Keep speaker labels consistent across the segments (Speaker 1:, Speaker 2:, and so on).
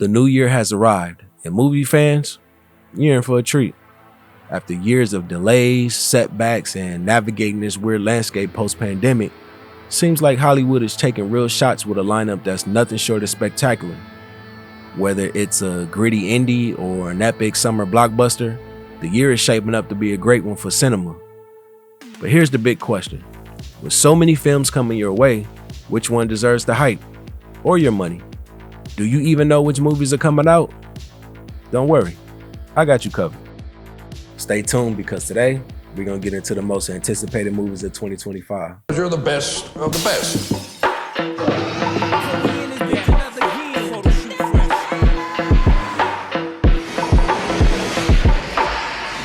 Speaker 1: The new year has arrived, and movie fans, you're in for a treat. After years of delays, setbacks, and navigating this weird landscape post-pandemic, seems like Hollywood is taking real shots with a lineup that's nothing short of spectacular. Whether it's a gritty indie or an epic summer blockbuster, the year is shaping up to be a great one for cinema. But here's the big question. With so many films coming your way, which one deserves the hype or your money? Do you even know which movies are coming out? Don't worry, I got you covered. Stay tuned because today we're going to get into the most anticipated movies of 2025.
Speaker 2: You're the best of the best.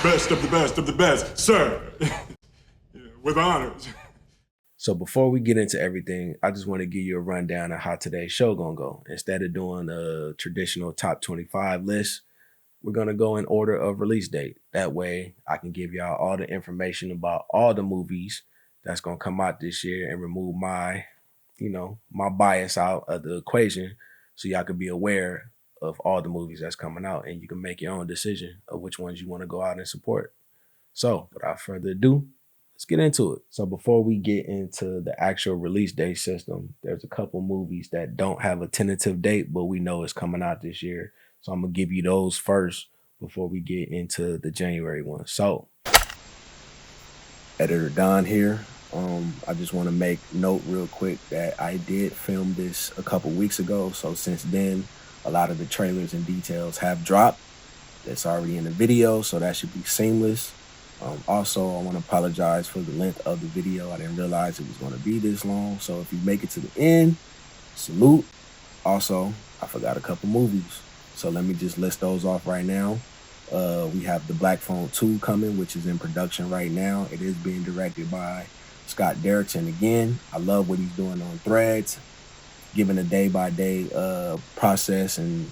Speaker 3: Best of the best of the best, sir. With honors.
Speaker 1: So before we get into everything, I just want to give you a rundown of how today's show gonna go. Instead of doing a traditional top 25 list, we're gonna go in order of release date. That way I can give y'all all the information about all the movies that's gonna come out this year and remove my bias out of the equation so y'all can be aware of all the movies that's coming out and you can make your own decision of which ones you want to go out and support. So without further ado, let's get into it. So before we get into the actual release date system, there's a couple movies that don't have a tentative date, but we know it's coming out this year. So I'm gonna give you those first before we get into the January one. So, Editor Don here. I just want to make note real quick that I did film this a couple weeks ago. So since then, a lot of the trailers and details have dropped. That's already in the video, so that should be seamless. Also, I want to apologize for the length of the video. I didn't realize it was going to be this long. So if you make it to the end, salute. Also, I forgot a couple movies. So let me just list those off right now. We have The Black Phone 2 coming, which is in production right now. It is being directed by Scott Derrickson again. I love what he's doing on Threads, giving a day-by-day process and,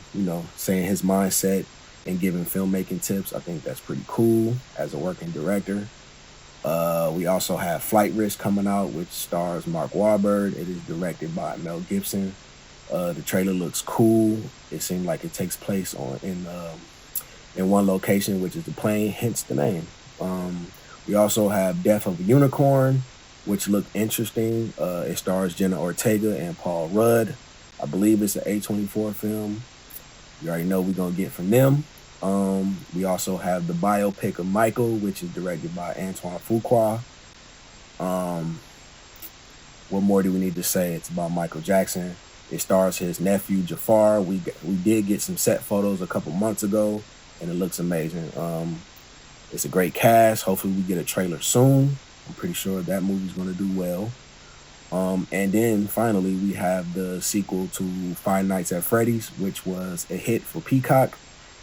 Speaker 1: saying his mindset and giving filmmaking tips. I think that's pretty cool as a working director. We also have Flight Risk coming out, which stars Mark Wahlberg. It is directed by Mel Gibson. The trailer looks cool. It seemed like it takes place in one location, which is the plane, hence the name. We also have Death of a Unicorn, which looked interesting. It stars Jenna Ortega and Paul Rudd. I believe it's an A24 film. You already know we're going to get from them. We also have the biopic of Michael, which is directed by Antoine Fuqua. What more do we need to say? It's about Michael Jackson. It stars his nephew, Jafar. We did get some set photos a couple months ago, and it looks amazing. It's a great cast. Hopefully we get a trailer soon. I'm pretty sure that movie's going to do well. And then finally, we have the sequel to Five Nights at Freddy's, which was a hit for Peacock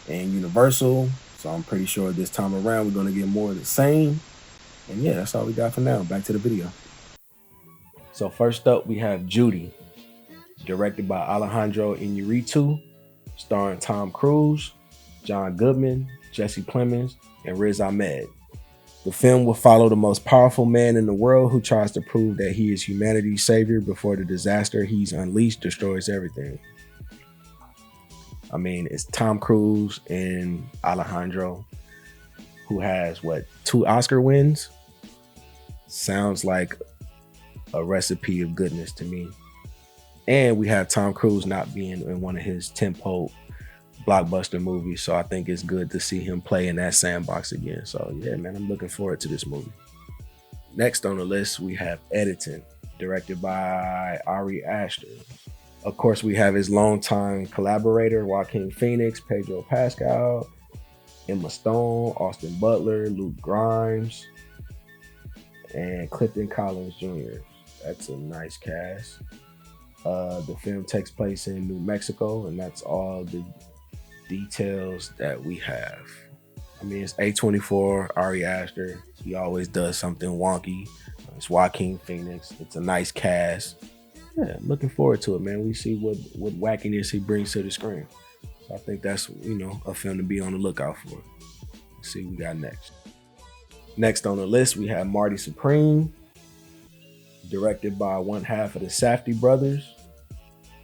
Speaker 1: and Universal. So I'm pretty sure this time around we're going to get more of the same. And yeah, that's all we got for now. Back to the video. So first up, we have Judy, directed by Alejandro Iñárritu, starring Tom Cruise, John Goodman, Jesse Plemons, and Riz Ahmed. The film will follow the most powerful man in the world who tries to prove that he is humanity's savior before the disaster he's unleashed destroys everything. I mean, it's Tom Cruise and Alejandro, who has, 2 Oscar wins? Sounds like a recipe of goodness to me. And we have Tom Cruise not being in one of his tentpole blockbuster movies, so I think it's good to see him play in that sandbox again. So yeah, man, I'm looking forward to this movie. Next on the list, we have Editing, directed by Ari Aster. Of course, we have his longtime collaborator, Joaquin Phoenix, Pedro Pascal, Emma Stone, Austin Butler, Luke Grimes, and Clifton Collins Jr. That's a nice cast. The film takes place in New Mexico, and that's all the details that we have. I mean, it's A24, Ari Aster. He always does something wonky. It's Joaquin Phoenix. It's a nice cast. Yeah, looking forward to it, man. We see what wackiness he brings to the screen. So I think that's, a film to be on the lookout for. Let's see what we got next. Next on the list, we have Marty Supreme, directed by one half of the Safdie brothers.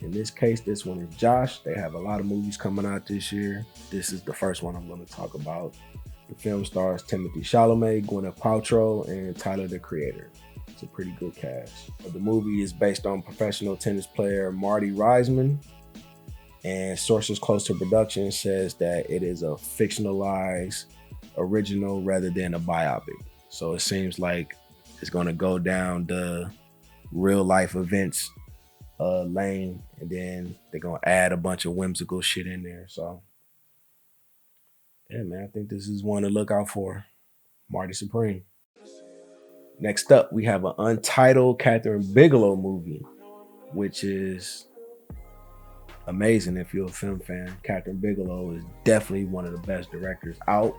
Speaker 1: In this case, this one is Josh. They have a lot of movies coming out this year. This is the first one I'm going to talk about. The film stars Timothy Chalamet, Gwyneth Paltrow, and Tyler, the Creator. It's a pretty good cast. The movie is based on professional tennis player Marty Reisman, and sources close to production says that it is a fictionalized original rather than a biopic. So it seems like it's going to go down the real life events lane, and then they're going to add a bunch of whimsical shit in there. So yeah, man, I think this is one to look out for. Marty Supreme. Next up, we have an untitled Catherine Bigelow movie, which is amazing if you're a film fan. Catherine Bigelow is definitely one of the best directors out.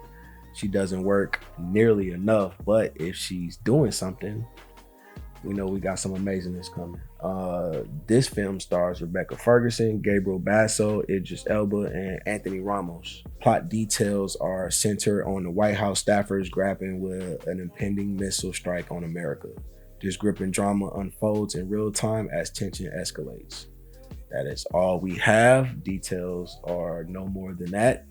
Speaker 1: She doesn't work nearly enough, but if she's doing something, we know we got some amazingness coming. This film stars Rebecca Ferguson, Gabriel Basso, Idris Elba, and Anthony Ramos. Plot details are centered on the White House staffers grappling with an impending missile strike on America. This gripping drama unfolds in real time as tension escalates. That is all we have. Details are no more than that.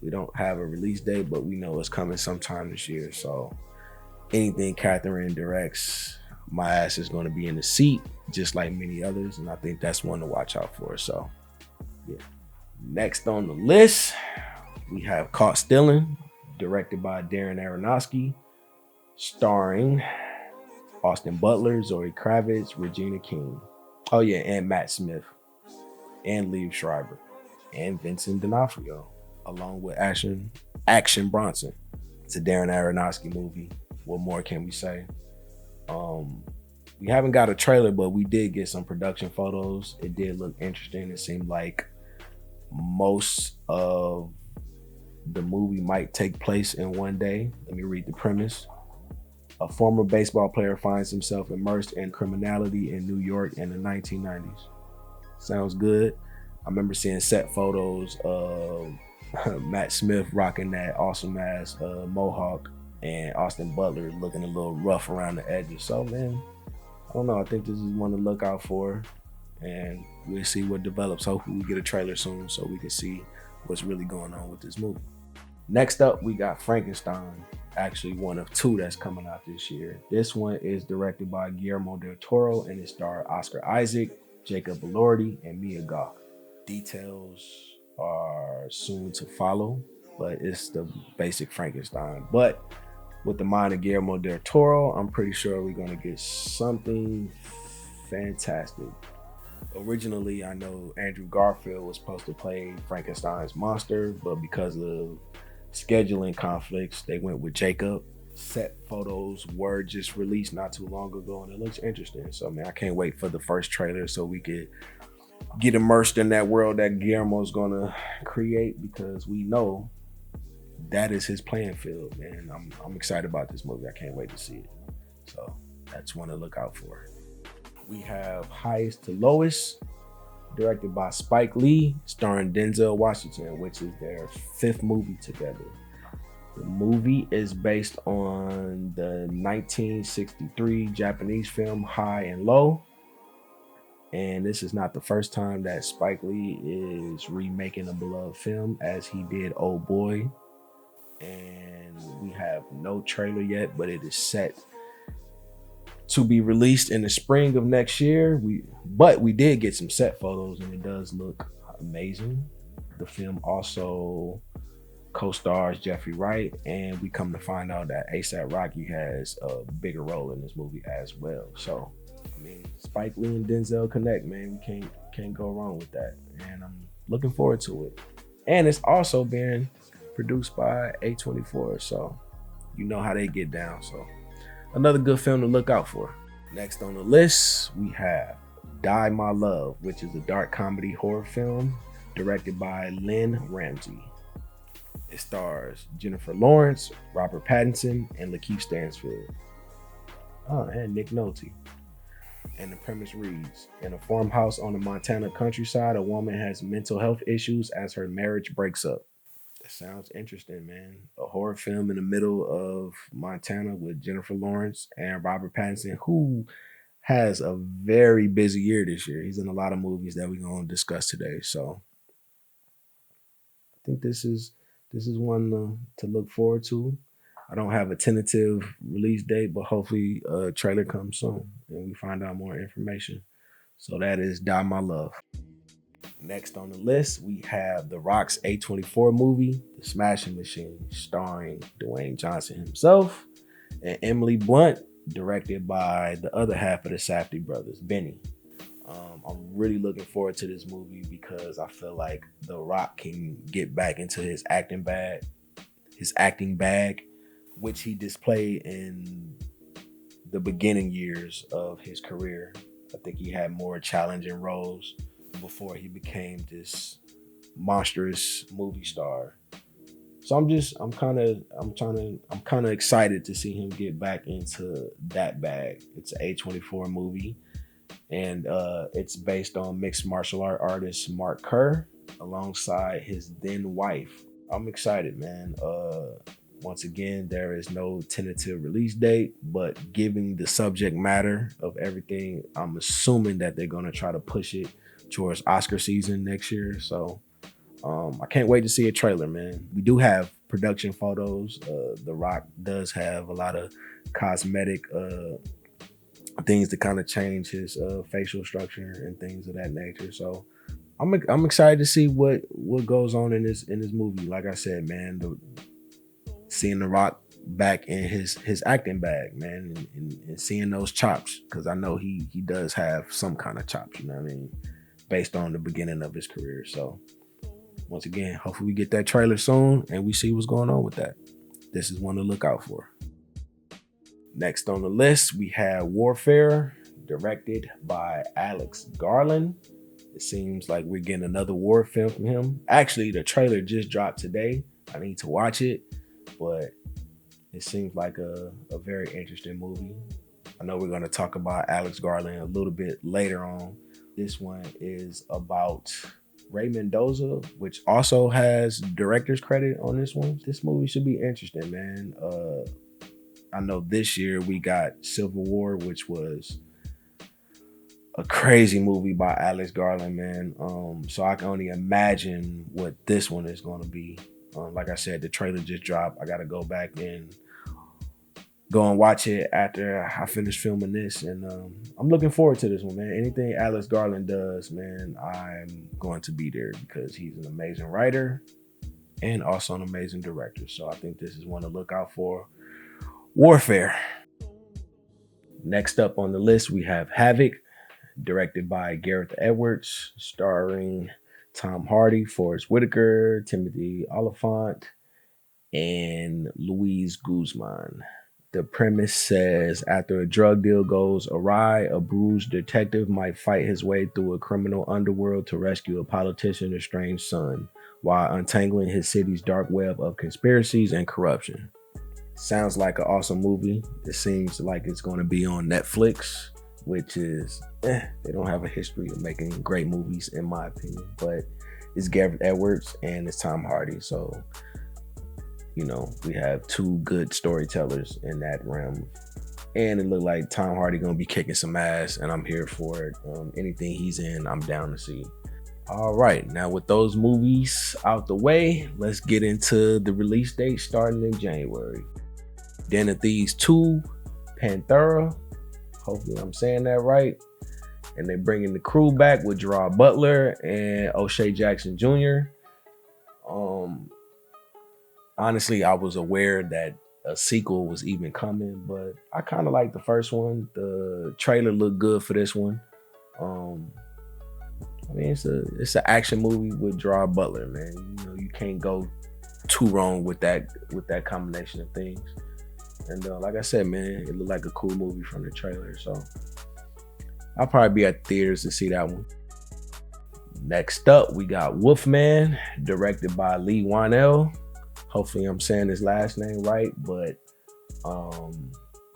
Speaker 1: We don't have a release date, but we know it's coming sometime this year. So anything Catherine directs, my ass is going to be in the seat, just like many others. And I think that's one to watch out for. So yeah. Next on the list, we have Caught Stealing, directed by Darren Aronofsky, starring Austin Butler, Zoe Kravitz, Regina King. Oh yeah, and Matt Smith, and Liev Schreiber, and Vincent D'Onofrio, along with Action Bronson. It's a Darren Aronofsky movie. What more can we say? We haven't got a trailer, but we did get some production photos. It did look interesting. It seemed like most of the movie might take place in one day. Let me read the premise. A former baseball player finds himself immersed in criminality in New York in the 1990s. Sounds good. I remember seeing set photos of Matt Smith rocking that awesome ass mohawk, and Austin Butler looking a little rough around the edges. So man, I don't know. I think this is one to look out for, and we'll see what develops. Hopefully we get a trailer soon so we can see what's really going on with this movie. Next up, we got Frankenstein. Actually, one of two that's coming out this year. This one is directed by Guillermo del Toro, and it stars Oscar Isaac, Jacob Elordi, and Mia Goth. Details are soon to follow, but it's the basic Frankenstein. But with the mind of Guillermo del Toro, I'm pretty sure we're going to get something fantastic. Originally, I know Andrew Garfield was supposed to play Frankenstein's monster, but because of scheduling conflicts, they went with Jacob. Set photos were just released not too long ago, and it looks interesting. So, man, I can't wait for the first trailer so we could get immersed in that world that Guillermo's gonna create, because we know that is his playing field, man. I'm excited about this movie. I can't wait to see it. So that's one to look out for. We have Highest to Lowest, directed by Spike Lee, starring Denzel Washington, which is their 5th movie together. The movie is based on the 1963 Japanese film High and Low. And this is not the first time that Spike Lee is remaking a beloved film, as he did Old Boy. And we have no trailer yet, but it is set to be released in the spring of next year. We did get some set photos, and it does look amazing. The film also co-stars Jeffrey Wright, and we come to find out that A$AP Rocky has a bigger role in this movie as well. So, I mean, Spike Lee and Denzel connect, man. We can't go wrong with that, and I'm looking forward to it. And it's also being produced by A24, so you know how they get down. So another good film to look out for. Next on the list, we have Die My Love, which is a dark comedy horror film directed by Lynn Ramsey. It stars Jennifer Lawrence, Robert Pattinson, and Lakeith Stanfield. Oh, and Nick Nolte. And the premise reads, in a farmhouse on the Montana countryside, a woman has mental health issues as her marriage breaks up. That sounds interesting, man. A horror film in the middle of Montana with Jennifer Lawrence and Robert Pattinson, who has a very busy year this year. He's in a lot of movies that we're gonna discuss today. So I think this is one to look forward to. I don't have a tentative release date, but hopefully a trailer comes soon and we find out more information. So that is Die My Love. Next on the list, we have The Rock's A24 movie, The Smashing Machine, starring Dwayne Johnson himself and Emily Blunt, directed by the other half of the Safdie brothers, Benny. I'm really looking forward to this movie because I feel like The Rock can get back into his acting bag, which he displayed in the beginning years of his career. I think he had more challenging roles before he became this monstrous movie star. So I'm kind of excited to see him get back into that bag. It's an A24 movie, and it's based on mixed martial art artist Mark Kerr alongside his then wife. I'm excited, man. Once again, there is no tentative release date, but given the subject matter of everything, I'm assuming that they're gonna try to push it towards Oscar season next year. So I can't wait to see a trailer, man. We do have production photos. The Rock does have a lot of cosmetic things to kind of change his facial structure and things of that nature. So I'm excited to see what goes on in this movie. Like I said, man, seeing The Rock back in his acting bag, man, and seeing those chops, because I know he does have some kind of chops, you know what I mean, based on the beginning of his career. So once again, hopefully we get that trailer soon and we see what's going on with that. This is one to look out for. Next on the list, we have Warfare, directed by Alex Garland. It seems like we're getting another war film from him. Actually, the trailer just dropped today. I need to watch it, but it seems like a very interesting movie. I know we're going to talk about Alex Garland a little bit later on. This one is about Ray Mendoza, which also has director's credit on this one. This movie should be interesting, man. I know this year we got Civil War, which was a crazy movie by Alex Garland, man. So I can only imagine what this one is going to be. Like I said, the trailer just dropped. I got to go back and go and watch it after I finish filming this. And I'm looking forward to this one, man. Anything Alex Garland does, man, I'm going to be there because he's an amazing writer and also an amazing director. So I think this is one to look out for. Warfare. Next up on the list, we have Havoc, directed by Gareth Edwards, starring Tom Hardy, Forrest Whitaker, Timothy Oliphant, and Luis Guzman. The premise says after a drug deal goes awry, a bruised detective might fight his way through a criminal underworld to rescue a politician's estranged son while untangling his city's dark web of conspiracies and corruption. Sounds like an awesome movie. It seems like it's going to be on Netflix, which is, they don't have a history of making great movies, in my opinion, but it's Gareth Edwards and it's Tom Hardy. So, you know, we have two good storytellers in that realm. And it looked like Tom Hardy going to be kicking some ass, and I'm here for it. Anything he's in, I'm down to see. All right, now with those movies out the way, let's get into the release date starting in January. Den of Thieves 2, Panthera. Hopefully I'm saying that right. And they're bringing the crew back with Gerard Butler and O'Shea Jackson Jr. Honestly, I was aware that a sequel was even coming, but I kind of like the first one. The trailer looked good for this one. I mean, it's an action movie with Gerard Butler, man. You know, you can't go too wrong with that combination of things. And like I said, man, it looked like a cool movie from the trailer. So I'll probably be at theaters to see that one. Next up, we got Wolfman, directed by Lee Whannell. Hopefully I'm saying his last name right, but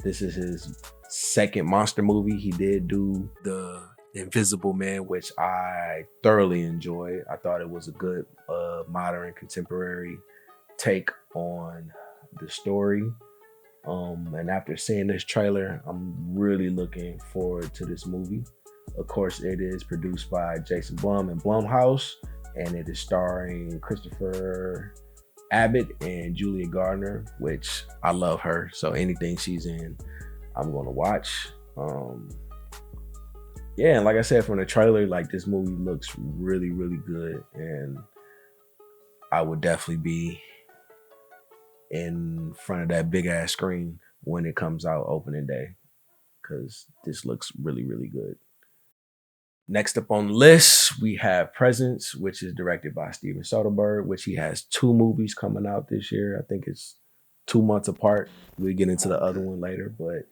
Speaker 1: this is his second monster movie. He did do The Invisible Man, which I thoroughly enjoyed. I thought it was a good modern contemporary take on the story. And after seeing this trailer, I'm really looking forward to this movie. Of course, it is produced by Jason Blum and Blumhouse, and it is starring Christopher Abbott and Julia Gardner, which I love her. So anything she's in, I'm going to watch. Yeah, and like I said from the trailer, like this movie looks really, really good, and I would definitely be in front of that big ass screen when it comes out opening day, because this looks really, really good. Next up on the list, we have Presence, which is directed by Steven Soderbergh, which he has 2 movies coming out this year. I think it's 2 months apart. We'll get into the other one later, but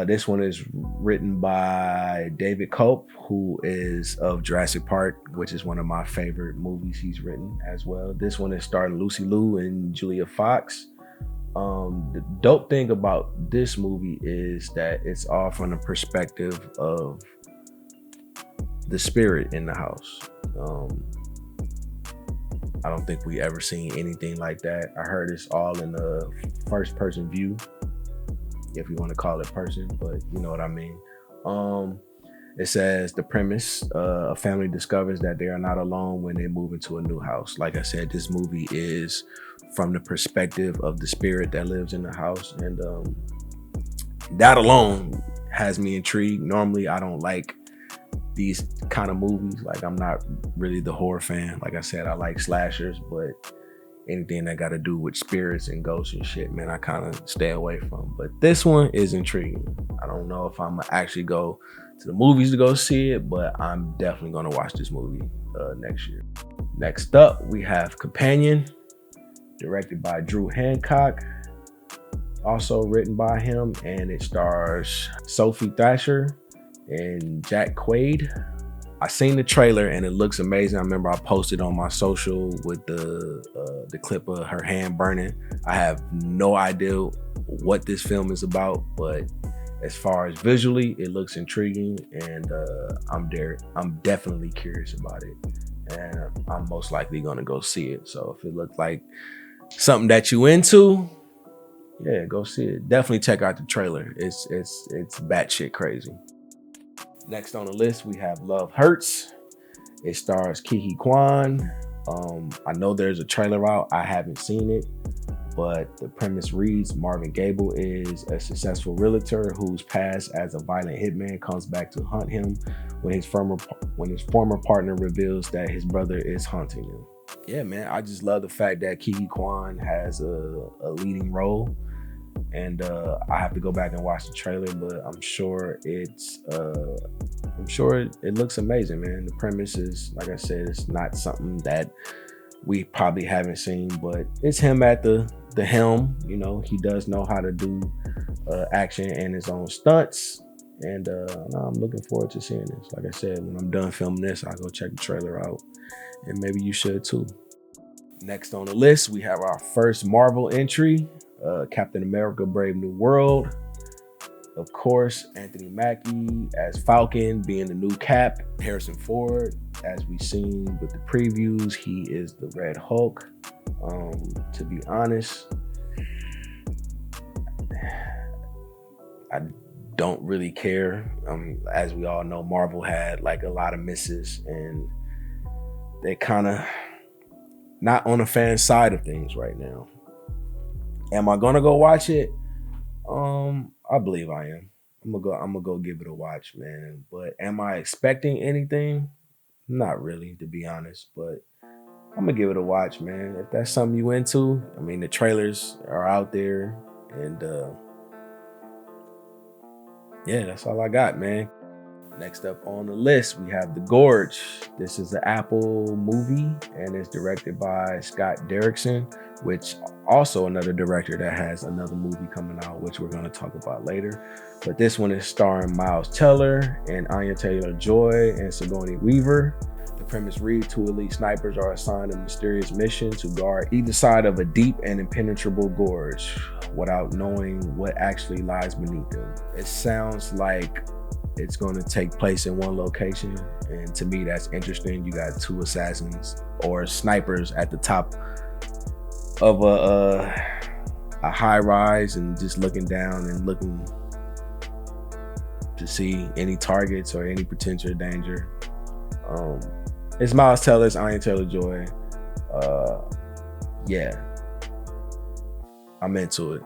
Speaker 1: this one is written by David Cope, who is of Jurassic Park, which is one of my favorite movies he's written as well. This one is starring Lucy Liu and Julia Fox. The dope thing about this movie is that it's all from the perspective of the spirit in the house. I don't think we ever seen anything like that. I heard it's all in the first person view, if you want to call it person, but you know what I mean. It says the premise, a family discovers that they are not alone when they move into a new house. Like I said, this movie is from the perspective of the spirit that lives in the house, and that alone has me intrigued. Normally I don't like these kind of movies. Like, I'm not really the horror fan. Like I said, I like slashers, but anything that got to do with spirits and ghosts and shit, man, I kind of stay away from. But this one is intriguing. I don't know if I'm gonna actually go to the movies to go see it, but I'm definitely gonna watch this movie next year. Next up, we have Companion, directed by Drew Hancock, also written by him, and it stars Sophie Thatcher and Jack Quaid. I seen the trailer and it looks amazing. I remember I posted on my social with the clip of her hand burning. I have no idea what this film is about, but as far as visually, it looks intriguing, and I'm definitely curious about it, and I'm most likely gonna go see it. So if it looks like something that you into, yeah, go see it. Definitely check out the trailer. It's batshit crazy. Next on the list, we have Love Hurts. It stars Kiki Kwan. I know there's a trailer out. I haven't seen it, but the premise reads: Marvin Gable is a successful realtor whose past as a violent hitman comes back to haunt him when his former partner reveals that his brother is haunting him. Yeah, man, I just love the fact that Kiki Kwan has a leading role. And I have to go back and watch the trailer, but I'm sure it looks amazing, man. The premise is, like I said, it's not something that we probably haven't seen, but it's him at the helm. You know, he does know how to do action and his own stunts, and I'm looking forward to seeing this. Like I said, when I'm done filming this, I'll go check the trailer out, and maybe you should too. Next on the list, we have our first Marvel entry, Captain America Brave New World. Of course, Anthony Mackie as Falcon, being the new Cap. Harrison Ford, as we've seen with the previews, he is the Red Hulk. To be honest, I don't really care. As we all know, Marvel had like a lot of misses, and they kind of not on the fan side of things right now. Am I gonna go watch it? I believe I am. I'm gonna go give it a watch, man. But am I expecting anything? Not really, to be honest. But I'm gonna give it a watch, man. If that's something you into, I mean, the trailers are out there, and yeah, that's all I got, man. Next up on the list, we have The Gorge. This is an Apple movie, and it's directed by Scott Derrickson, which also another director that has another movie coming out, which we're going to talk about later. But this one is starring Miles Teller and Anya Taylor-Joy and Sigourney Weaver. The premise reads: 2 elite snipers are assigned a mysterious mission to guard either side of a deep and impenetrable gorge without knowing what actually lies beneath them. It sounds like it's going to take place in one location, and to me that's interesting. You got 2 assassins or snipers at the top of a a high rise and just looking down and looking to see any targets or any potential danger. It's Miles Teller's Anya Taylor-Joy. Yeah, I'm into it.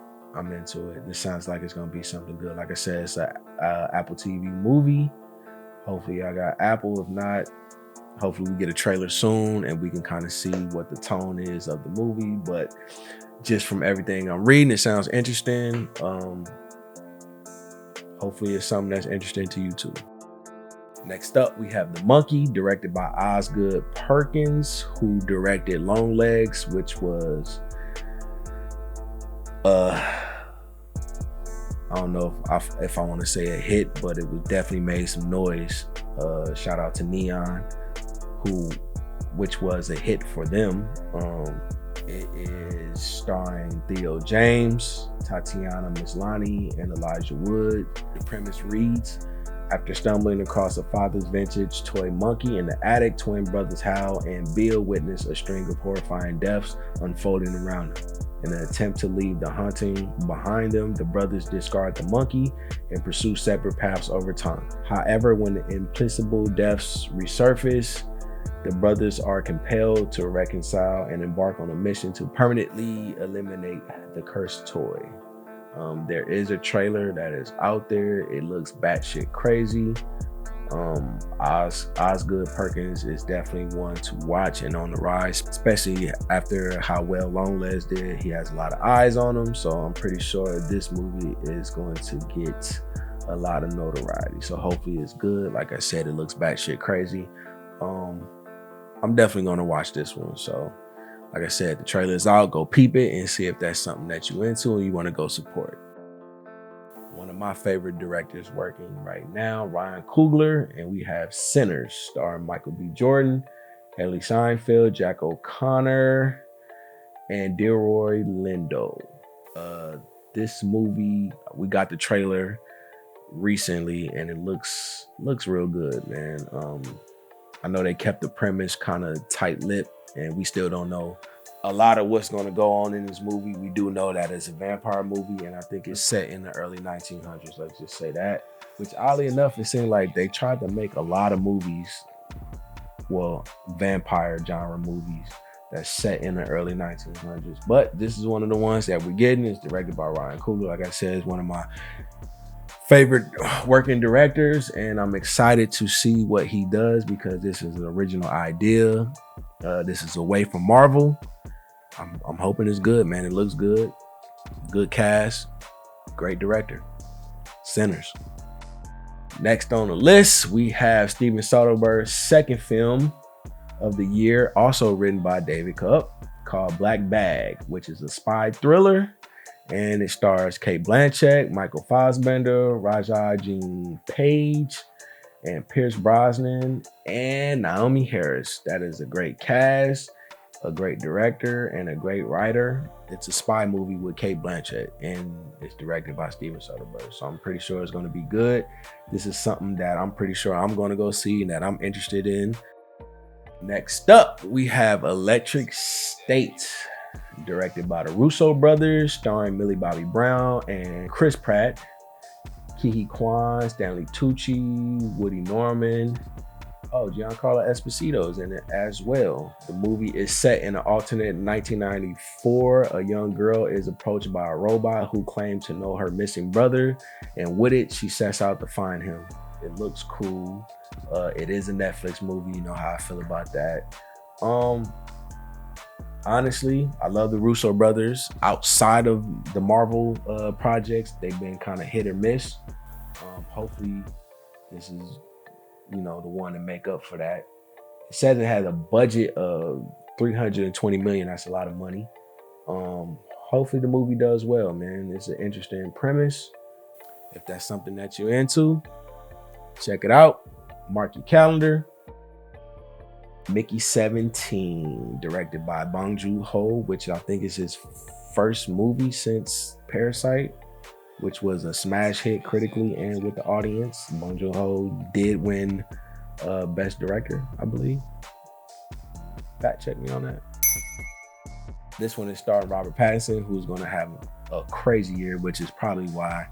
Speaker 1: This sounds like it's gonna be something good. Like I said, it's a Apple TV movie. Hopefully I got Apple. If not, hopefully we get a trailer soon and we can kind of see what the tone is of the movie. But just from everything I'm reading, it sounds interesting. Hopefully it's something that's interesting to you too. Next up, we have The Monkey, directed by Osgood Perkins, who directed Long Legs, which was I don't know if I want to say a hit, but it was definitely made some noise. Shout out to Neon, which was a hit for them. It is starring Theo James, Tatiana Maslany, and Elijah Wood. The premise reads: after stumbling across a father's vintage toy monkey in the attic, twin brothers Hal and Bill witness a string of horrifying deaths unfolding around them. In an attempt to leave the haunting behind them, the brothers discard the monkey and pursue separate paths over time. However, when the implacable deaths resurface, the brothers are compelled to reconcile and embark on a mission to permanently eliminate the cursed toy. There is a trailer that is out there. It looks batshit crazy. Osgood Perkins is definitely one to watch and on the rise, especially after how well Long Legs did. He has a lot of eyes on him, so I'm pretty sure this movie is going to get a lot of notoriety. So hopefully it's good. Like I said, it looks batshit crazy. I'm definitely going to watch this one. So like I said, the trailer is out. Go peep it and see if that's something that you into and you want to go support. One of my favorite directors working right now, Ryan Coogler, and we have Sinners, starring Michael B. Jordan, Haley Steinfeld, Jack O'Connor, and Delroy Lindo. This movie, we got the trailer recently, and it looks real good, man. I know they kept the premise kind of tight-lipped, and we still don't know a lot of what's going to go on in this movie. We do know that it's a vampire movie, and I think it's set in the early 1900s. Let's just say that. Which, oddly enough, it seemed like they tried to make a lot of movies, well, vampire genre movies that's set in the early 1900s. But this is one of the ones that we're getting. It's directed by Ryan Coogler. Like I said, it's one of my favorite working directors, and I'm excited to see what he does because this is an original idea. This is away from Marvel. I'm hoping it's good, man. It looks good. Good cast. Great director. Sinners. Next on the list, we have Steven Soderbergh's second film of the year, also written by David Koepp, called Black Bag, which is a spy thriller. And it stars Cate Blanchett, Michael Fassbender, Raja Jean Page, and Pierce Brosnan, and Naomi Harris. That is a great cast, a great director, and a great writer. It's a spy movie with Cate Blanchett, and it's directed by Steven Soderbergh. So I'm pretty sure it's going to be good. This is something that I'm pretty sure I'm going to go see and that I'm interested in. Next up, we have Electric State, directed by the Russo brothers, starring Millie Bobby Brown and Chris Pratt, Ke Quan, Stanley Tucci, Woody Norman. Giancarlo Esposito is in it as well. The movie is set in an alternate 1994. A young girl is approached by a robot who claims to know her missing brother, and with it, she sets out to find him. It looks cool. It is a Netflix movie. You know how I feel about that. Honestly, I love the Russo brothers. Outside of the Marvel projects, they've been kind of hit or miss. Hopefully, this is the one to make up for that. It says it has a budget of $320 million. That's a lot of money. Hopefully the movie does well, man. It's an interesting premise. If that's something that you're into, check it out. Mark your calendar. Mickey 17, directed by Bong Joon-ho, which I think is his first movie since Parasite, which was a smash hit critically and with the audience. Bong Joon-ho did win Best Director, I believe. Fact check me on that. This one is starring Robert Pattinson, who's going to have a crazy year, which is probably why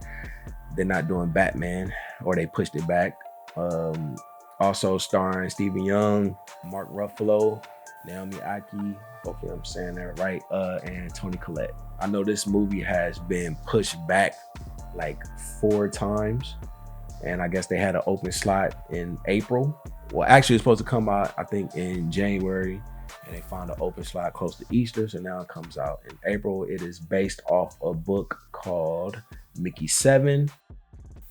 Speaker 1: they're not doing Batman, or they pushed it back. Also starring Stephen Young, Mark Ruffalo, Naomi Aki, hopefully I'm saying that right, and Toni Collette. I know this movie has been pushed back like 4 times, and I guess they had an open slot in April. Well, actually it's supposed to come out, I think, in January, and they found an open slot close to Easter, so now it comes out in April. It is based off a book called Mickey 7.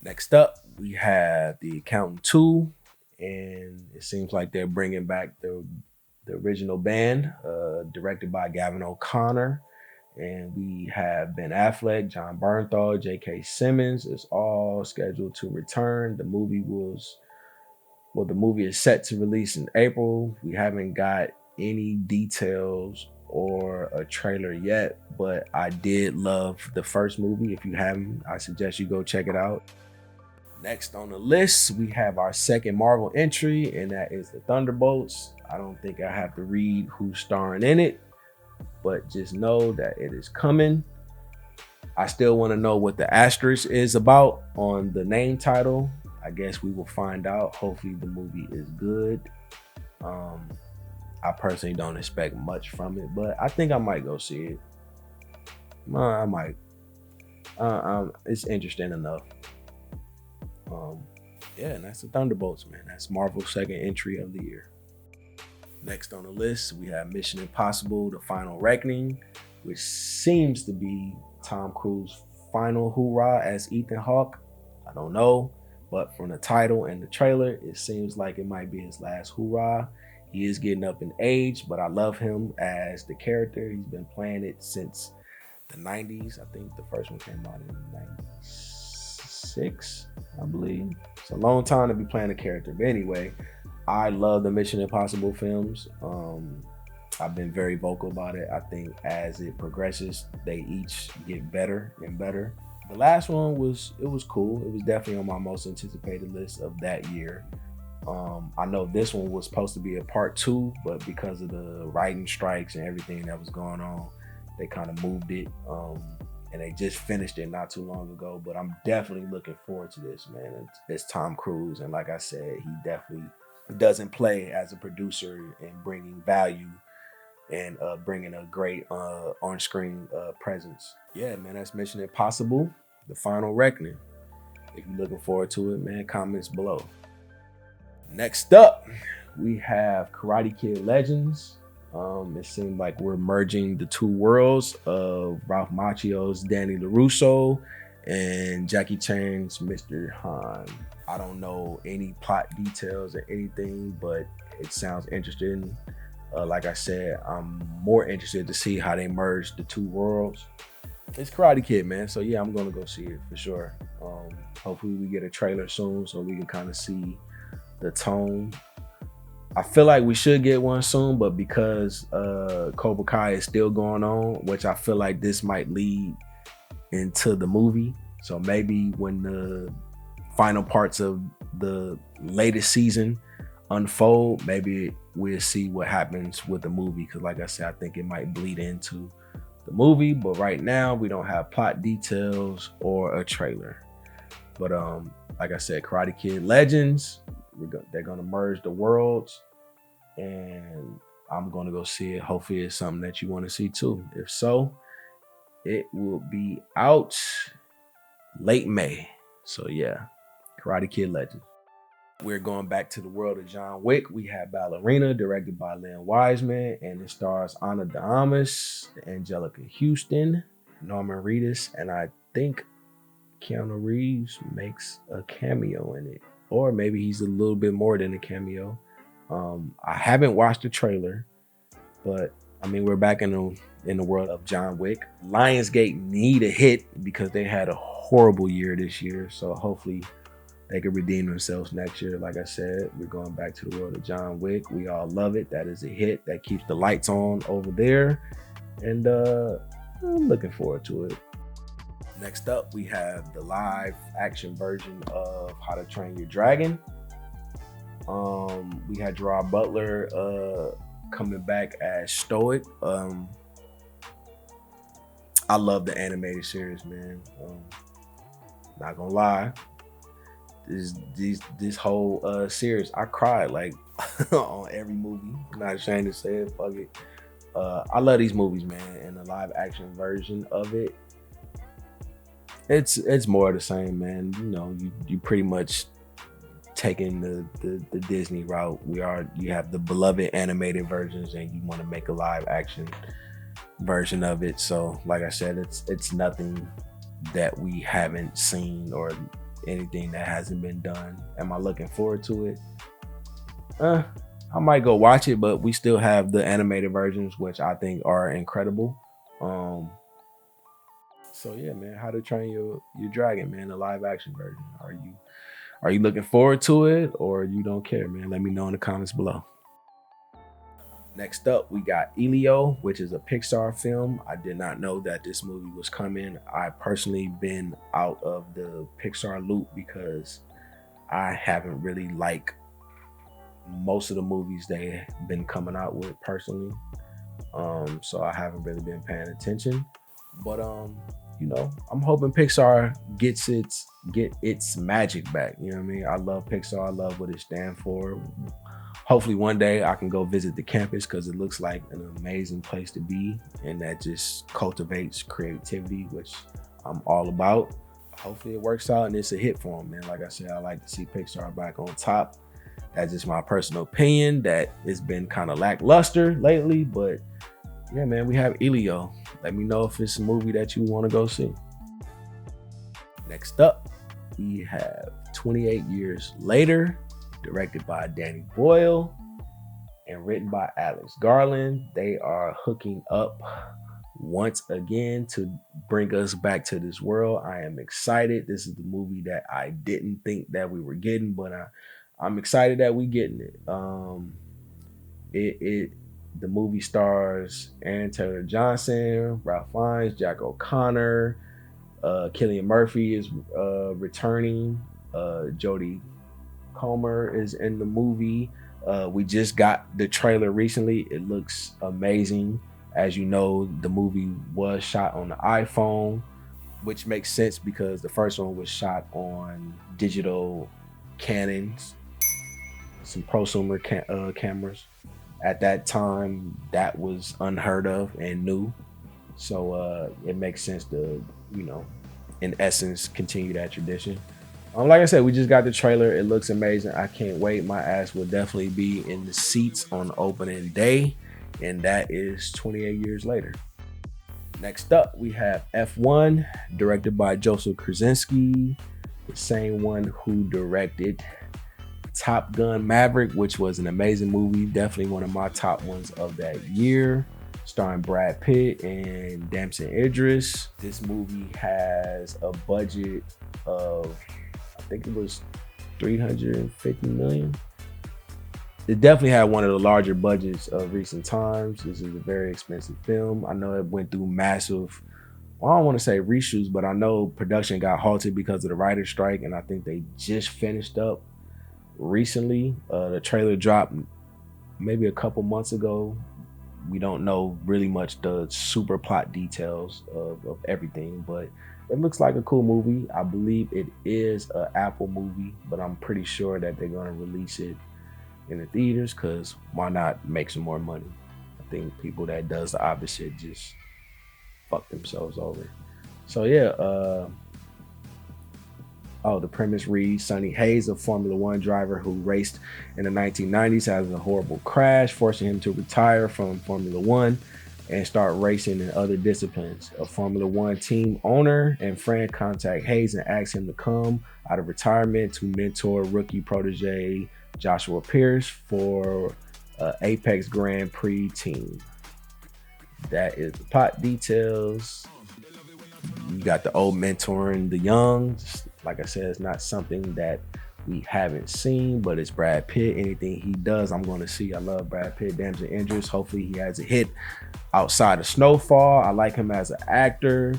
Speaker 1: Next up, we have The Accountant 2, and it seems like they're bringing back the original band, directed by Gavin O'Connor. And we have Ben Affleck, John Bernthal, J.K. Simmons. It's all scheduled to return. The movie is set to release in April. We haven't got any details or a trailer yet, but I did love the first movie. If you haven't, I suggest you go check it out. Next on the list, we have our second Marvel entry, and that is the Thunderbolts. I don't think I have to read who's starring in it, but just know that it is coming. I still want to know what the asterisk is about on the name title. I guess we will find out. Hopefully the movie is good. I personally don't expect much from it, but I think I might go see it. I might. It's interesting enough. Yeah, and that's the Thunderbolts, man. That's Marvel's second entry of the year. Next on the list, we have Mission Impossible: The Final Reckoning, which seems to be Tom Cruise's final hoorah as Ethan Hawke. I don't know, but from the title and the trailer, it seems like it might be his last hoorah. He is getting up in age, but I love him as the character. He's been playing it since the 90s. I think the first one came out in 96, I believe. It's a long time to be playing a character. But anyway, I love the Mission Impossible films. I've been very vocal about it. I think as it progresses, they each get better and better. The last one was cool. It was definitely on my most anticipated list of that year. I know this one was supposed to be a part 2, but because of the writing strikes and everything that was going on, they kind of moved it. And they just finished it not too long ago. But I'm definitely looking forward to this, man. It's Tom Cruise, and like I said, he definitely doesn't play as a producer and bringing value and bringing a great on-screen presence. Yeah, man, that's Mission Impossible: The Final Reckoning. If you're looking forward to it, man, comments below. Next up, we have Karate Kid Legends. It seemed like we're merging the two worlds of Ralph Macchio's Danny LaRusso and Jackie Chan's Mr. Han. I don't know any plot details or anything, but it sounds interesting. Like I said, I'm more interested to see how they merge the two worlds. It's Karate Kid, man. So yeah, I'm gonna go see it for sure. Hopefully we get a trailer soon so we can kind of see the tone. I feel like we should get one soon, but because Cobra Kai is still going on, which I feel like this might lead into the movie. So maybe when the final parts of the latest season unfold, maybe we'll see what happens with the movie. Because like I said, I think it might bleed into the movie. But right now, we don't have plot details or a trailer. But like I said, Karate Kid Legends, they're gonna merge the worlds, and I'm gonna go see it. Hopefully it's something that you want to see too. If so, it will be out late May. So yeah, Karate Kid Legends. We're going back to the world of John Wick. We have Ballerina, directed by Len Wiseman, and it stars Ana de Armas, Angelica Houston, Norman Reedus, and I think Keanu Reeves makes a cameo in it. Or maybe he's a little bit more than a cameo. I haven't watched the trailer, but I mean, we're back in the world of John Wick. Lionsgate need a hit because they had a horrible year this year. So hopefully they can redeem themselves next year. Like I said, we're going back to the world of John Wick. We all love it. That is a hit. That keeps the lights on over there. And I'm looking forward to it. Next up, we have the live action version of How to Train Your Dragon. We had Gerard Butler coming back as Stoic. I love the animated series, man. Not gonna lie, this whole series, I cried like on every movie. I'm not ashamed to say it. Fuck it. I love these movies, man, and the live action version of it. It's more of the same, man. You know, you pretty much taking the Disney route. You have the beloved animated versions, and you want to make a live action version of it. So, like I said, it's nothing that we haven't seen or anything that hasn't been done. Am I looking forward to it? I might go watch it, but we still have the animated versions, which I think are incredible. So yeah, man, How to Train Your Dragon, man, the live action version. Are you looking forward to it, or you don't care, man? Let me know in the comments below. Next up, we got Elio, which is a Pixar film. I did not know that this movie was coming. I personally been out of the Pixar loop because I haven't really liked most of the movies they've been coming out with personally. So I haven't really been paying attention. But you know, I'm hoping Pixar get its magic back. You know what I mean? I love Pixar. I love what it stands for. Hopefully one day I can go visit the campus because it looks like an amazing place to be, and that just cultivates creativity, which I'm all about. Hopefully it works out and it's a hit for them, man. Like I said, I like to see Pixar back on top. That's just my personal opinion, that it's been kind of lackluster lately, but yeah, man, we have Elio. Let me know if it's a movie that you want to go see. Next up, we have 28 Years Later, directed by Danny Boyle and written by Alex Garland. They are hooking up once again to bring us back to this world. I am excited. This is the movie that I didn't think that we were getting, but I'm excited that we getting it. The movie stars Aaron Taylor Johnson, Ralph Fiennes, Jack O'Connor, Cillian Murphy is returning, Jodie Comer is in the movie. We just got the trailer recently. It looks amazing. As you know, the movie was shot on the iPhone, which makes sense because the first one was shot on digital Canons, some prosumer cameras. At that time, that was unheard of and new. So it makes sense to, you know, in essence, continue that tradition. Like I said, we just got the trailer. It looks amazing. I can't wait. My ass will definitely be in the seats on opening day, and that is 28 years later. Next up, we have F1, directed by Joseph Krasinski, the same one who directed Top Gun Maverick, which was an amazing movie. Definitely one of my top ones of that year, starring Brad Pitt and Damson Idris. This movie has a budget of, I think it was 350 million. It definitely had one of the larger budgets of recent times. This is a very expensive film. I know it went through massive, well, I don't want to say reshoots, but I know production got halted because of the writer's strike, and I think they just finished up recently. The trailer dropped maybe a couple months ago. We don't know really much the super plot details of everything, but it looks like a cool movie. I believe it is an Apple movie, but I'm pretty sure that they're going to release it in the theaters because why not make some more money? I think people that does the opposite just fuck themselves over. So yeah, the premise reads: Sonny Hayes, a Formula One driver who raced in the 1990s, has a horrible crash, forcing him to retire from Formula One and start racing in other disciplines. A Formula One team owner and friend contact Hayes and ask him to come out of retirement to mentor rookie protege Joshua Pierce for Apex Grand Prix team. That is the plot details. You got the old mentoring the young. Like I said, it's not something that we haven't seen, but it's Brad Pitt. Anything he does, I'm going to see. I love Brad Pitt. Damson Idris. Hopefully he has a hit outside of Snowfall. I like him as an actor.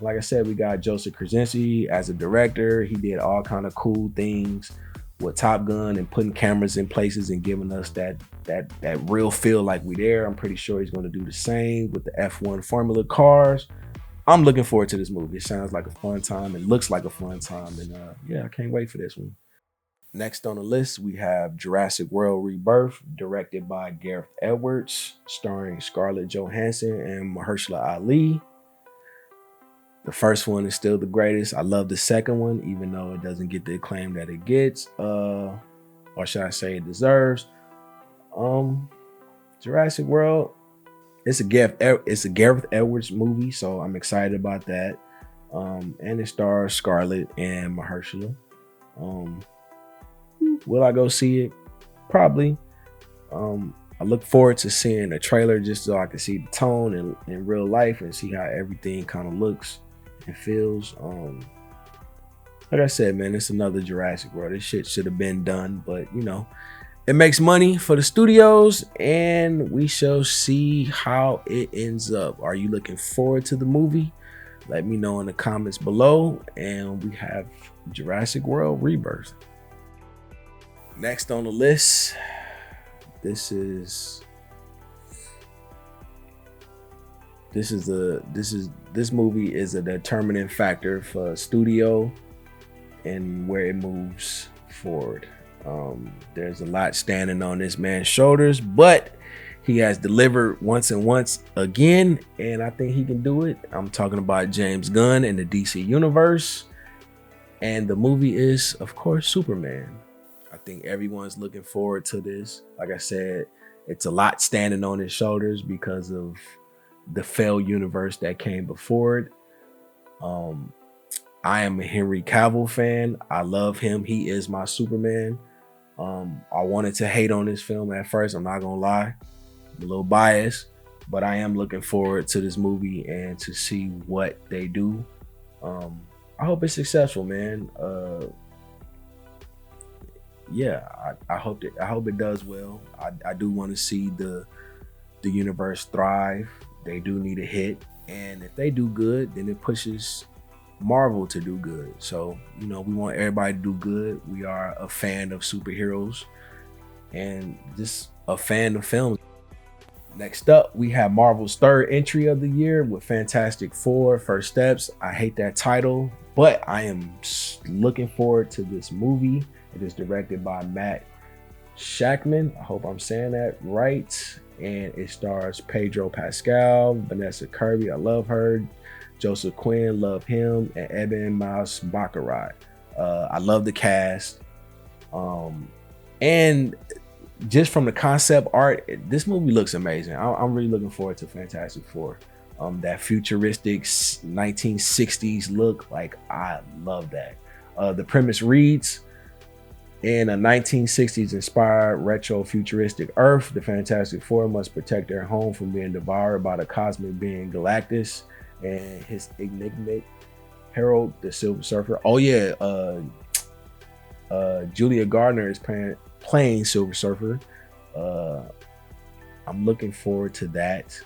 Speaker 1: Like I said, we got Joseph Krasinski as a director. He did all kind of cool things with Top Gun and putting cameras in places and giving us that real feel like we there. I'm pretty sure he's going to do the same with the F1 Formula cars. I'm looking forward to this movie. It sounds like a fun time. It looks like a fun time. And yeah, I can't wait for this one. Next on the list, we have Jurassic World Rebirth, directed by Gareth Edwards, starring Scarlett Johansson and Mahershala Ali. The first one is still the greatest. I love the second one, even though it doesn't get the acclaim that it gets, or should I say it deserves. Jurassic World, it's a Gareth Edwards movie, so I'm excited about that. And it stars Scarlett and Mahershala. Will I go see it? Probably. I look forward to seeing a trailer just so I can see the tone in real life and see how everything kind of looks and feels. Like I said, man, it's another Jurassic World. This shit should have been done, but you know, it makes money for the studios, and we shall see how it ends up. Are you looking forward to the movie? Let me know in the comments below. And we have Jurassic World Rebirth. Next on the list, this movie is a determining factor for studio and where it moves forward. There's a lot standing on this man's shoulders, but he has delivered once again, and I think he can do it. I'm talking about James Gunn and the DC universe, and the movie is, of course, Superman. I think everyone's looking forward to this. Like I said, it's a lot standing on his shoulders because of the failed universe that came before it. I am a Henry Cavill fan. I love him. He is my Superman. I wanted to hate on this film at first. I'm not gonna lie. I'm a little biased, but I am looking forward to this movie and to see what they do. I hope it's successful, man. Yeah, I hope it does well. I do want to see the universe thrive. They do need a hit, and if they do good, then it pushes Marvel to do good. So, you know, we want everybody to do good. We are a fan of superheroes and just a fan of films. Next up, we have Marvel's third entry of the year with Fantastic Four: First Steps. I hate that title, but I am looking forward to this movie. It is directed by Matt Shakman. I hope I'm saying that right. And it stars Pedro Pascal, Vanessa Kirby, I love her, Joseph Quinn, love him, and Eben Mouse Baccarat. I love the cast. And just from the concept art, this movie looks amazing. I'm really looking forward to Fantastic Four. That futuristic 1960s look, like, I love that. The premise reads, in a 1960s inspired retro futuristic Earth, the Fantastic Four must protect their home from being devoured by the cosmic being Galactus and his enigmatic Harold the Silver Surfer. Oh yeah, Julia Gardner is playing Silver Surfer. I'm looking forward to that.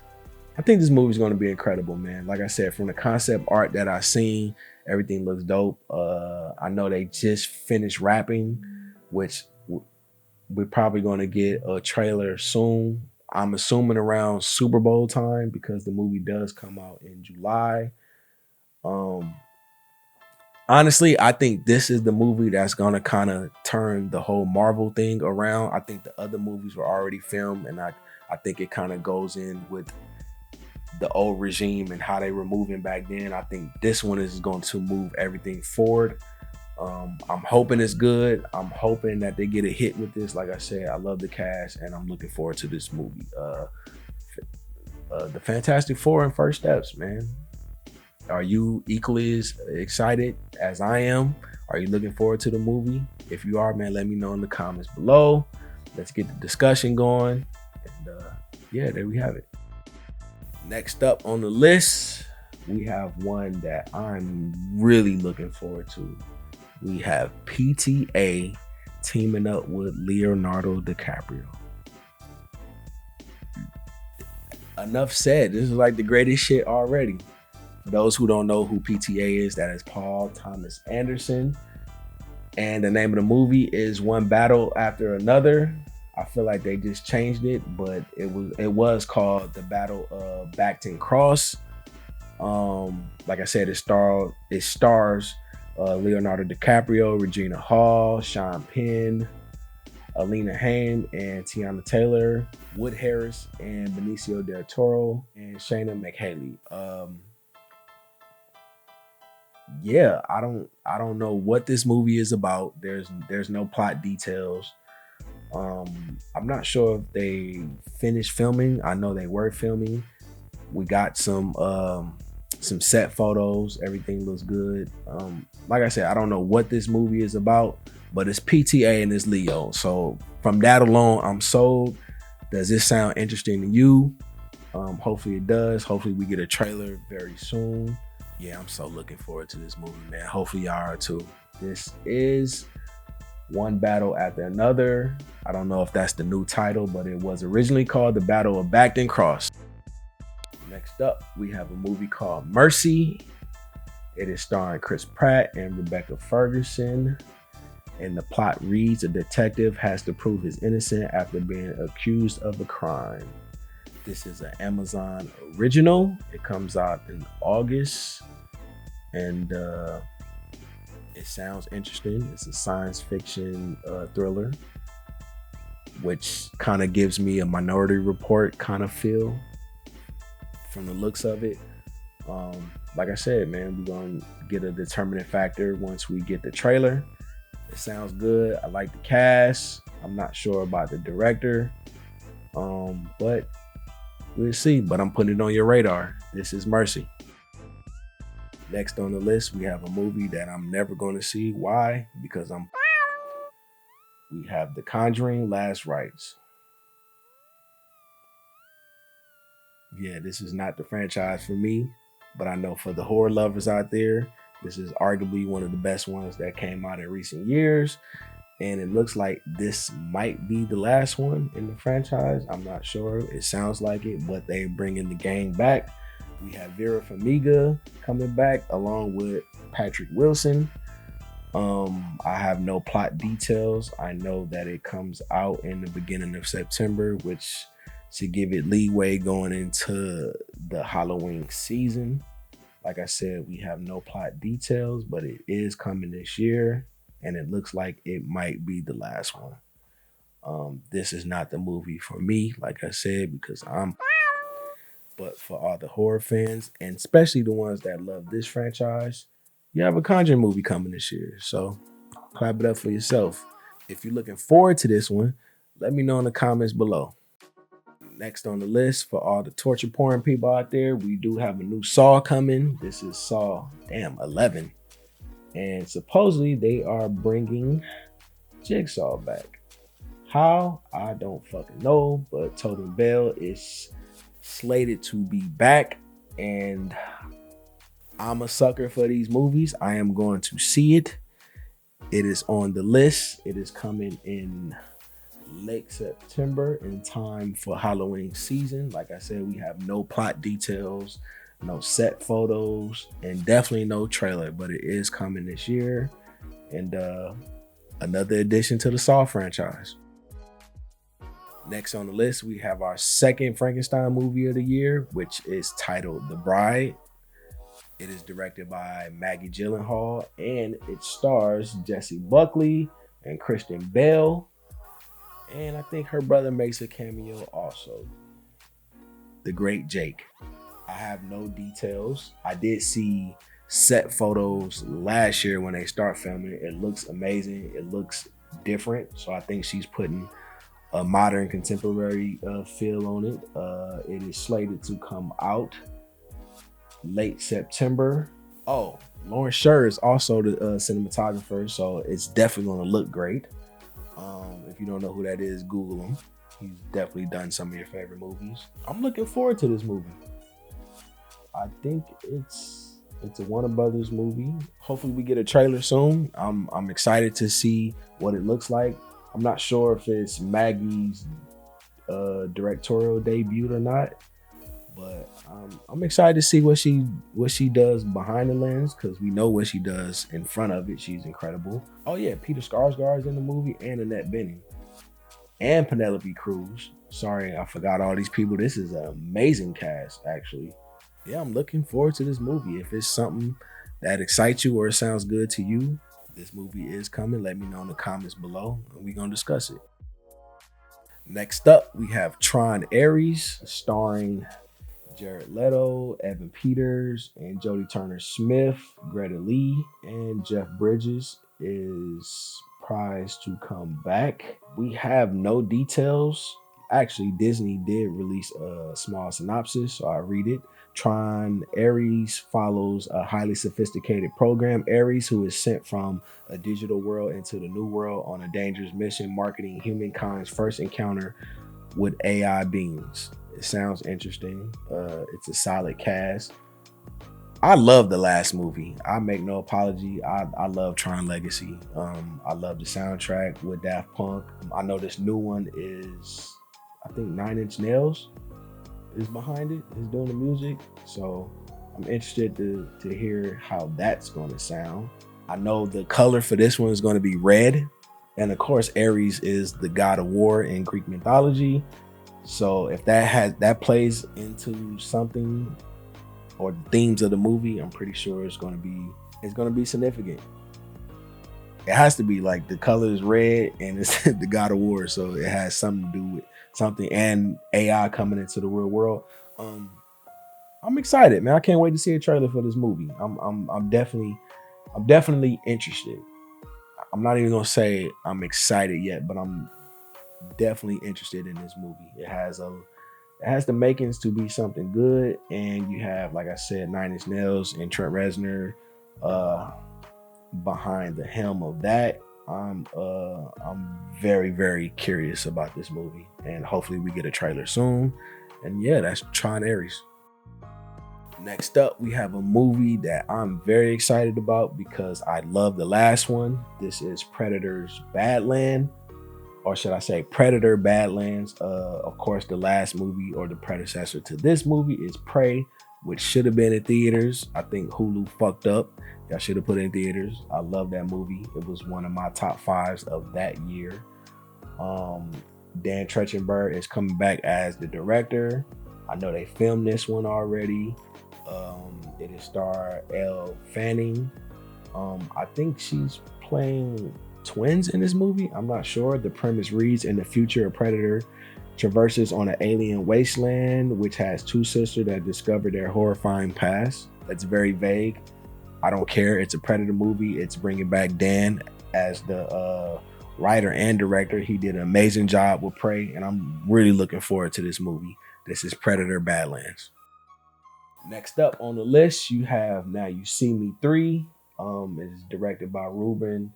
Speaker 1: I think this movie is going to be incredible, man. Like I said, from the concept art that I've seen, everything looks dope. I know they just finished wrapping, which we're probably going to get a trailer soon. I'm assuming around Super Bowl time because the movie does come out in July. Honestly, I think this is the movie that's going to kind of turn the whole Marvel thing around. I think the other movies were already filmed, and I think it kind of goes in with the old regime and how they were moving back then. I think this one is going to move everything forward. I'm hoping it's good. I'm hoping that they get a hit with this. Like I said, I love the cast, and I'm looking forward to this movie. The Fantastic Four and First Steps, man. Are you equally as excited as I am? Are you looking forward to the movie? If you are, man, let me know in the comments below. Let's get the discussion going. And yeah, there we have it. Next up on the list, we have one that I'm really looking forward to. We have PTA teaming up with Leonardo DiCaprio. Enough said. This is like the greatest shit already. For those who don't know who PTA is, that is Paul Thomas Anderson. And the name of the movie is One Battle After Another. I feel like they just changed it, but it was called The Battle of Bacton Cross. Like I said, it stars Leonardo DiCaprio, Regina Hall, Sean Penn, Alina Haim, and Tiana Taylor, Wood Harris, and Benicio del Toro, and Shayna McHaley. Yeah, I don't know what this movie is about. There's no plot details. I'm not sure if they finished filming. I know they were filming. We got some set photos. Everything looks good. Like I said, I don't know what this movie is about, but it's PTA and it's Leo. So from that alone, I'm sold. Does this sound interesting to you? Hopefully it does. Hopefully we get a trailer very soon. Yeah, I'm so looking forward to this movie, man. Hopefully y'all are too. This is One Battle After Another. I don't know if that's the new title, but it was originally called The Battle of Bacton Cross. Next up, we have a movie called Mercy. It is starring Chris Pratt and Rebecca Ferguson. And the plot reads, a detective has to prove he's innocent after being accused of a crime. This is an Amazon original. It comes out in August. And it sounds interesting. It's a science fiction thriller, which kind of gives me a Minority Report kind of feel from the looks of it. Like I said, man, we're going to get a determining factor once we get the trailer. It sounds good. I like the cast. I'm not sure about the director, but we'll see. But I'm putting it on your radar. This is Mercy. Next on the list, we have a movie that I'm never going to see. Why? Because we have The Conjuring: Last Rites. Yeah, this is not the franchise for me, but I know for the horror lovers out there, this is arguably one of the best ones that came out in recent years. And it looks like this might be the last one in the franchise. I'm not sure. It sounds like it, but they bringing the gang back. We have Vera Farmiga coming back along with Patrick Wilson. I have no plot details. I know that it comes out in the beginning of September, which to give it leeway going into the Halloween season. Like I said, we have no plot details, but it is coming this year, and it looks like it might be the last one. This is not the movie for me, like I said, because but for all the horror fans, and especially the ones that love this franchise, you have a Conjuring movie coming this year. So clap it up for yourself. If you're looking forward to this one, let me know in the comments below. Next on the list, for all the torture porn people out there, we do have a new Saw coming. This is Saw, 11. And supposedly they are bringing Jigsaw back. How? I don't fucking know, but Tobin Bell is slated to be back, and I'm a sucker for these movies. I am going to see it. It is on the list. It is coming in late September in time for Halloween season. Like I said, we have no plot details, no set photos, and definitely no trailer, but it is coming this year. And another addition to the Saw franchise. Next on the list, we have our second Frankenstein movie of the year, which is titled The Bride. It is directed by Maggie Gyllenhaal, and it stars Jessie Buckley and Christian Bale. And I think her brother makes a cameo also, the great Jake. I have no details. I did see set photos last year when they start filming. It looks amazing. It looks different. So I think she's putting a modern contemporary feel on it. It is slated to come out late September. Oh, Lawrence Sher is also the cinematographer, so it's definitely going to look great. If you don't know who that is, Google him. He's definitely done some of your favorite movies. I'm looking forward to this movie. I think it's a Warner Brothers movie. Hopefully we get a trailer soon. I'm excited to see what it looks like. I'm not sure if it's Maggie's directorial debut or not, but I'm excited to see what she does behind the lens, because we know what she does in front of it. She's incredible. Oh yeah, Peter Skarsgård is in the movie, and Annette Bening, and Penelope Cruz. Sorry, I forgot all these people. This is an amazing cast, actually. Yeah, I'm looking forward to this movie. If it's something that excites you or it sounds good to you, this movie is coming. Let me know in the comments below and we're gonna discuss it. Next up, we have Tron Ares, starring Jared Leto, Evan Peters, and Jodie Turner Smith. Greta Lee and Jeff Bridges is prized to come back. We have no details. Actually, Disney did release a small synopsis, so I read it. Tron Ares follows a highly sophisticated program, Ares, who is sent from a digital world into the new world on a dangerous mission, marketing humankind's first encounter with AI beings. It sounds interesting. It's a solid cast. I love the last movie. I make no apology. I love Tron Legacy. I love the soundtrack with Daft Punk. I know this new one is, I think Nine Inch Nails is behind it. Is doing the music. So I'm interested to hear how that's going to sound. I know the color for this one is going to be red, and of course Ares is the god of war in Greek mythology. So if that plays into something or the themes of the movie, I'm pretty sure it's gonna be significant. It has to be, like, the color is red and it's the God of War, so it has something to do with something and AI coming into the real world. Um, I'm excited, man. I can't wait to see a trailer for this movie. I'm definitely interested. I'm not even gonna say I'm excited yet, but I'm definitely interested in this movie. It has the makings to be something good, and you have, like I said, Nine Inch Nails and Trent Reznor uh, behind the helm of that. I'm very very curious about this movie, and hopefully we get a trailer soon. And yeah, that's Tron Ares. Next up, we have a movie that I'm very excited about because I love the last one. This is Predator's Badland, or should I say Predator Badlands. Of course, the last movie or the predecessor to this movie is Prey, which should have been in theaters. I think Hulu fucked up. Y'all should have put it in theaters. I love that movie. It was one of my top fives of that year. Um, Dan Trachtenberg is coming back as the director. I know they filmed this one already. It is star Elle Fanning. I think she's playing twins in this movie. I'm not sure. The premise reads: in the future, a predator traverses on an alien wasteland which has two sisters that discover their horrifying past. That's very vague. I don't care. It's a Predator movie. It's bringing back Dan as the writer and director. He did an amazing job with Prey, and I'm really looking forward to this movie. This is Predator Badlands. Next up on the list, you have Now You See Me 3. It is directed by Ruben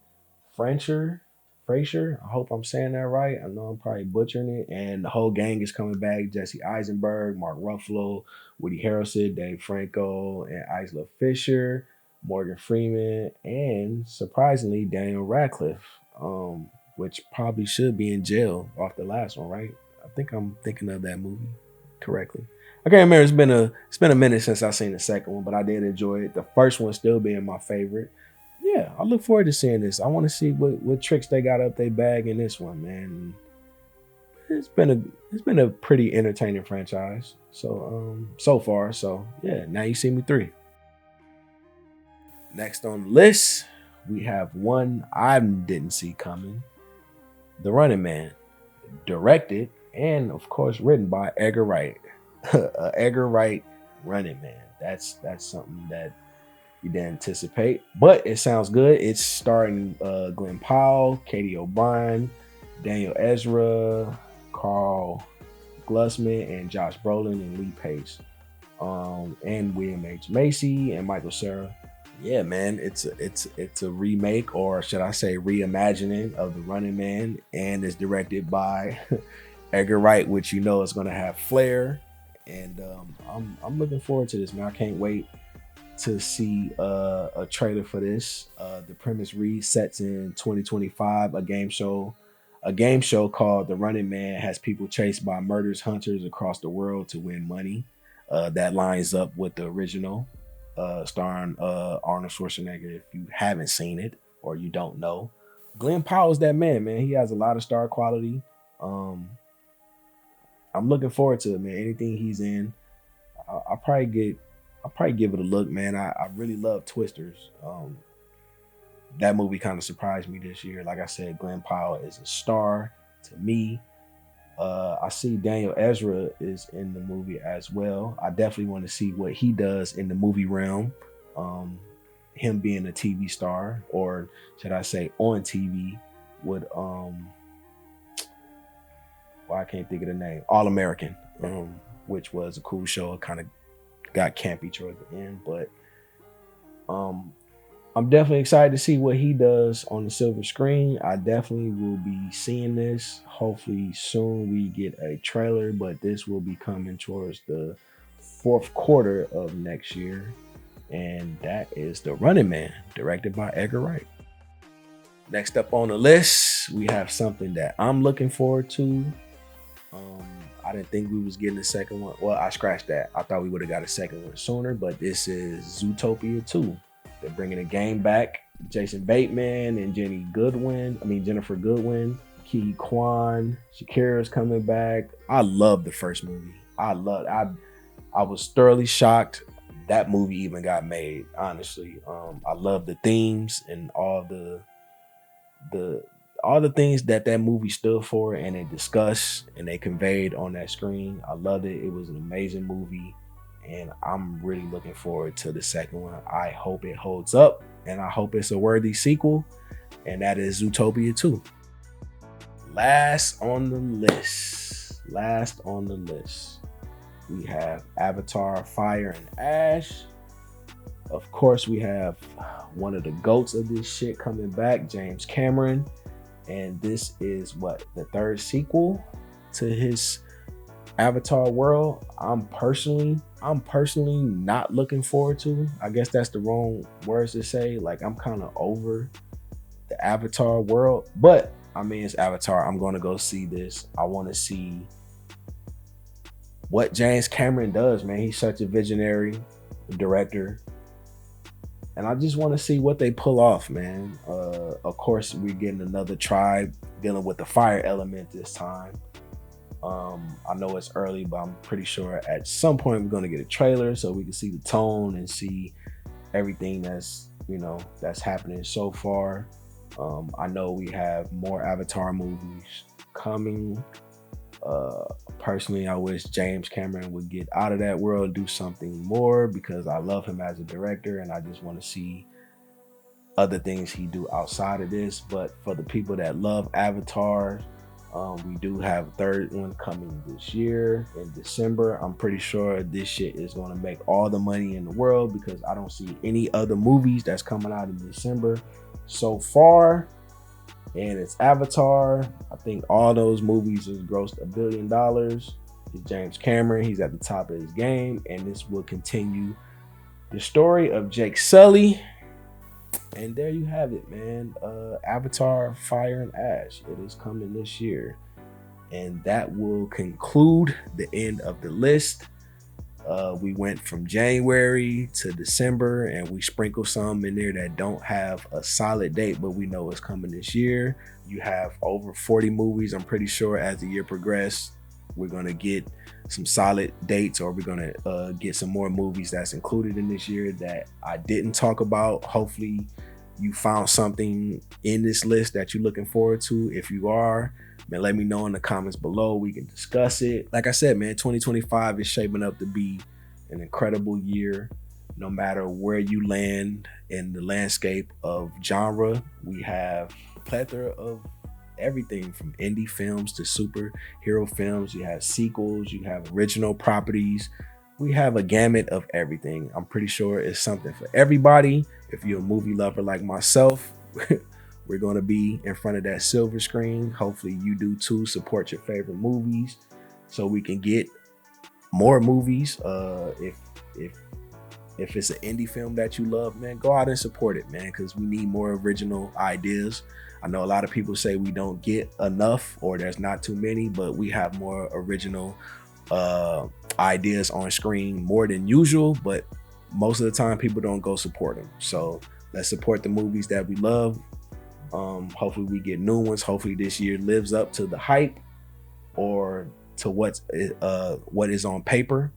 Speaker 1: Fraser. Fraser. I hope I'm saying that right. I know I'm probably butchering it. And the whole gang is coming back. Jesse Eisenberg, Mark Ruffalo, Woody Harrelson, Dave Franco, and Isla Fisher, Morgan Freeman, and surprisingly, Daniel Radcliffe, which probably should be in jail off the last one, right? I think I'm thinking of that movie correctly. I can't remember. It's been a minute since I seen the second one, but I did enjoy it. The first one still being my favorite. Yeah, I look forward to seeing this. I want to see what tricks they got up their bag in this one, man. It's been a pretty entertaining franchise. So far. So yeah, Now You See Me 3. Next on the list, we have one I didn't see coming. The Running Man, directed and of course written by Edgar Wright. Edgar Wright Running Man. That's something that you didn't anticipate, but it sounds good. It's starring Glenn Powell, Katie O'Brien, Daniel Ezra, Carl Glusman, and Josh Brolin and Lee Pace, and William H Macy and Michael Cera. Yeah, man, it's a remake, or should I say reimagining, of The Running Man, and it's directed by Edgar Wright, which you know is going to have flair. And I'm looking forward to this, man. I can't wait to see a trailer for this. The premise reads: sets in 2025, a game show called The Running Man has people chased by murderous hunters across the world to win money. That lines up with the original, starring Arnold Schwarzenegger. If you haven't seen it or you don't know, Glenn Powell is that man. Man, he has a lot of star quality. Um, I'm looking forward to it, man. Anything he's in, I'll probably get I'll probably give it a look, man. I really love Twisters. That movie kind of surprised me this year. Like I said, Glenn Powell is a star to me. I see Daniel Ezra is in the movie as well. I definitely want to see what he does in the movie realm. Um, him being a TV star, or should I say on TV, with well, I can't think of the name, All American, which was a cool show. It kind of got campy towards the end, but um, I'm definitely excited to see what he does on the silver screen. I definitely will be seeing this. Hopefully soon we get a trailer, but this will be coming towards the fourth quarter of next year. And that is The Running Man, directed by Edgar Wright. Next up on the list, we have something that I'm looking forward to. I didn't think we was getting a second one. Well, I scratched that. I thought we would have got a second one sooner, but this is Zootopia 2. They're bringing the game back. Jason Bateman and Jennifer Goodwin, Ki Kwan, Shakira's coming back. I love the first movie. I was thoroughly shocked that movie even got made. Honestly, I love the themes and all the things that movie stood for and they discussed and they conveyed on that screen. I loved it. It was an amazing movie. And I'm really looking forward to the second one. I hope it holds up and I hope it's a worthy sequel. And that is Zootopia 2. Last on the list, we have Avatar Fire and Ash. Of course, we have one of the GOATs of this shit coming back, James Cameron. And this is the third sequel to his Avatar world. I'm personally not looking forward to. I guess that's the wrong words to say. Like, I'm kind of over the Avatar world, but I mean, it's Avatar. I'm going to go see this. I want to see what James Cameron does, man. He's such a visionary director. And I just want to see what they pull off, man. Of course, we're getting another tribe dealing with the fire element this time. I know it's early, but I'm pretty sure at some point we're going to get a trailer so we can see the tone and see everything that's happening so far. I know we have more Avatar movies coming. Personally, I wish James Cameron would get out of that world and do something more, because I love him as a director and I just want to see other things he do outside of this. But for the people that love Avatar, we do have a third one coming this year in December. I'm pretty sure this shit is going to make all the money in the world, because I don't see any other movies that's coming out in December so far. And it's Avatar. I think all those movies has grossed $1 billion. It's James Cameron. He's at the top of his game. And this will continue the story of Jake Sully. And there you have it, man. Avatar Fire and Ash. It is coming this year. And that will conclude the end of the list. We went from January to December, and we sprinkled some in there that don't have a solid date, but we know it's coming this year. You have over 40 movies. I'm pretty sure as the year progresses, we're going to get some solid dates, or we're going to get some more movies that's included in this year that I didn't talk about. Hopefully you found something in this list that you're looking forward to. If you are, man, let me know in the comments below. We can discuss it. Like I said, man, 2025 is shaping up to be an incredible year. No matter where you land in the landscape of genre, we have a plethora of everything from indie films to superhero films. You have sequels, you have original properties. We have a gamut of everything. I'm pretty sure it's something for everybody. If you're a movie lover like myself, we're going to be in front of that silver screen. Hopefully you do too. Support your favorite movies so we can get more movies. If it's an indie film that you love, man, go out and support it, man, because we need more original ideas. I know a lot of people say we don't get enough, or there's not too many, but we have more original ideas on screen more than usual, but most of the time people don't go support them. So let's support the movies that we love. Hopefully we get new ones. Hopefully this year lives up to the hype or to what is on paper.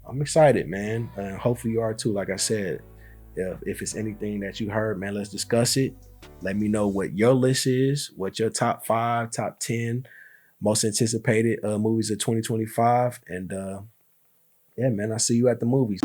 Speaker 1: I'm excited, man. Hopefully you are too. Like I said, if it's anything that you heard, man, let's discuss it. Let me know what your list is, what your top 5, top 10 most anticipated movies of 2025. And yeah, man, I'll see you at the movies.